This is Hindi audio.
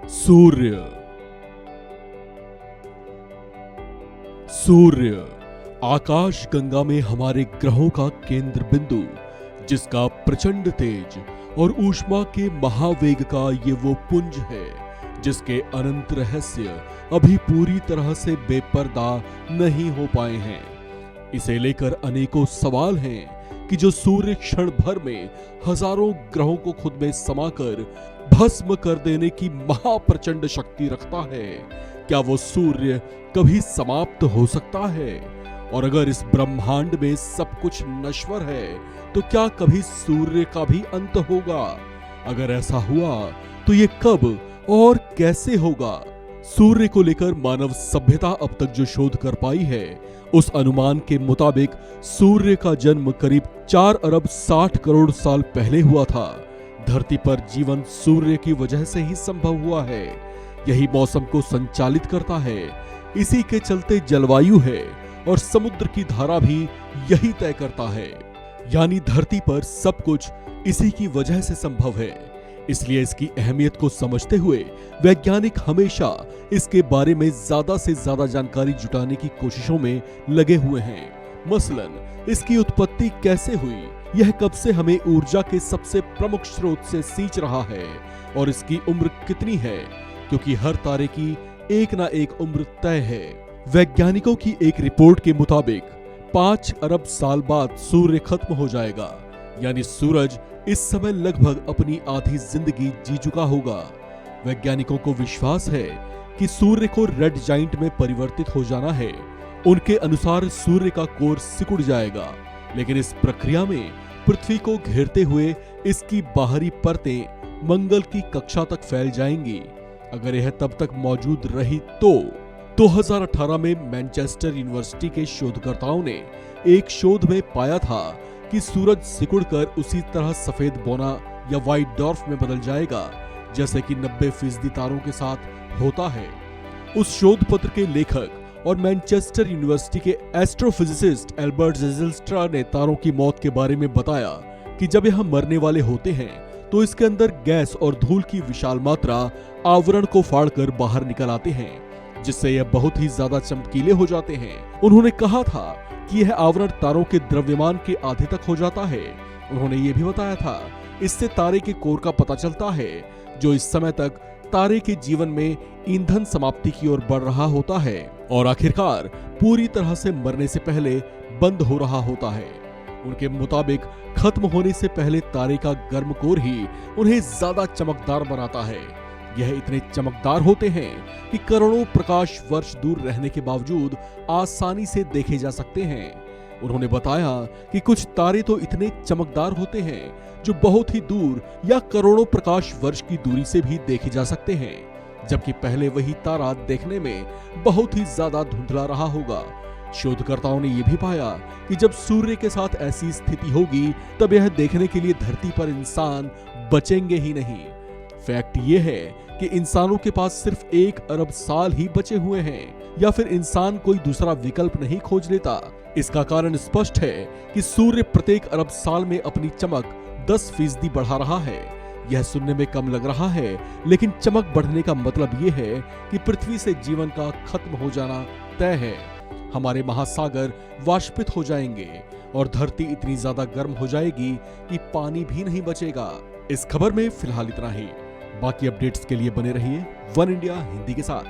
सूर्य। सूर्य आकाश गंगा में हमारे ग्रहों का केंद्र बिंदु, जिसका प्रचंड तेज और ऊष्मा के महावेग का ये वो पुंज है जिसके अनंत रहस्य अभी पूरी तरह से बेपर्दा नहीं हो पाए हैं। इसे लेकर अनेकों सवाल हैं कि जो सूर्य क्षण भर में हजारों ग्रहों को खुद में समाकर भस्म कर देने की महाप्रचंड शक्ति रखता है, क्या वो सूर्य कभी समाप्त हो सकता है? और अगर इस ब्रह्मांड में सब कुछ नश्वर है तो क्या कभी सूर्य का भी अंत होगा? अगर ऐसा हुआ तो ये कब और कैसे होगा? सूर्य को लेकर मानव सभ्यता अब तक जो शोध कर पाई है, उस अनुमान के मुताबिक सूर्य का जन्म करीब 4 अरब 60 करोड़ साल पहले हुआ था। धरती पर जीवन सूर्य की वजह से ही संभव हुआ है। यही मौसम को संचालित करता है, इसी के चलते जलवायु है और समुद्र की धारा भी यही तय करता है। यानी धरती पर सब कुछ इसी की वजह से संभव है। इसलिए इसकी अहमियत को समझते हुए वैज्ञानिक हमेशा इसके बारे में ज्यादा से ज्यादा जानकारी जुटाने की कोशिशों में लगे हुए हैं। मसलन इसकी उत्पत्ति कैसे हुई, यह कब से हमें ऊर्जा के सबसे प्रमुख स्रोत से सींच रहा है और इसकी उम्र कितनी है, क्योंकि हर तारे की एक ना एक उम्र तय है। वैज्ञानिकों की एक रिपोर्ट के मुताबिक 5 अरब साल बाद सूर्य खत्म हो जाएगा, यानी सूरज इस समय लगभग अपनी आधी जिंदगी जी चुका होगा। वैज्ञानिकों को विश्वास है कि सूर्य को रेड जाइंट में परिवर्तित हो जाना है। उनके अनुसार सूर्य का कोर सिकुड़ जाएगा, लेकिन इस प्रक्रिया में पृथ्वी को घेरते हुए इसकी बाहरी परतें मंगल की कक्षा तक फैल जाएंगी। अगर यह तब तक मौजूद रही तो 2018 में मैनचेस्टर यूनिवर्सिटी के शोधकर्ताओं ने एक शोध में पाया था कि सूरज सिकुड़कर उसी तरह सफेद बोना या व्हाइट डॉर्फ में बदल जाएगा जैसे कि 90% तारों के साथ होता है। उस शोध पत्र के लेखक और मैनचेस्टर यूनिवर्सिटी के एस्ट्रोफिजिसिस्ट एल्बर्ट ज़िज़लस्ट्रा ने तारों की मौत के बारे में बताया कि जब यह मरने वाले होते हैं तो इसके अंदर गैस और धूल की विशाल मात्रा आवरण को फाड़कर बाहर निकल आते हैं, जिससे यह बहुत ही ज्यादा चमकीले हो जाते हैं। उन्होंने कहा था कि यह आवरण तारों के द्रव्यमान के आधे तक हो जाता है। उन्होंने ये भी बताया था इससे तारे के कोर का पता चलता है, जो इस समय तक तारे के जीवन में ईंधन समाप्ति की ओर बढ़ रहा होता है और आखिरकार पूरी तरह से मरने से पहले बंद हो रहा होता है। उनके मुताबिक खत्म होने से पहले तारे का गर्म कोर ही उन्हें ज्यादा चमकदार बनाता है। यह इतने चमकदार होते हैं कि करोड़ों प्रकाश वर्ष दूर रहने के बावजूद आसानी से देखे जा सकते हैं। उन्होंने बताया कि कुछ तारे तो इतने चमकदार होते हैं जो बहुत ही दूर या करोड़ों प्रकाश वर्ष की दूरी से भी देखे जा सकते हैं, जबकि पहले वही तारा देखने में बहुत ही ज्यादा धुंधला रहा होगा। शोधकर्ताओं ने यह भी पाया कि जब सूर्य के साथ ऐसी स्थिति होगी तब यह देखने के लिए धरती पर इंसान बचेंगे ही नहीं। फैक्ट ये है कि इंसानों के पास सिर्फ 1 अरब साल ही बचे हुए हैं, या फिर इंसान कोई दूसरा विकल्प नहीं खोज लेता। इसका कारण स्पष्ट है कि सूर्य प्रत्येक अरब साल में अपनी चमक 10% बढ़ा रहा है। यह सुनने में कम लग रहा है, लेकिन चमक बढ़ने का मतलब ये है कि पृथ्वी से जीवन का खत्म हो जाना तय है। हमारे महासागर वाष्पित हो जाएंगे और धरती इतनी ज्यादा गर्म हो जाएगी कि पानी भी नहीं बचेगा। इस खबर में फिलहाल इतना ही। बाकी अपडेट्स के लिए बने रहिए वन इंडिया हिंदी के साथ।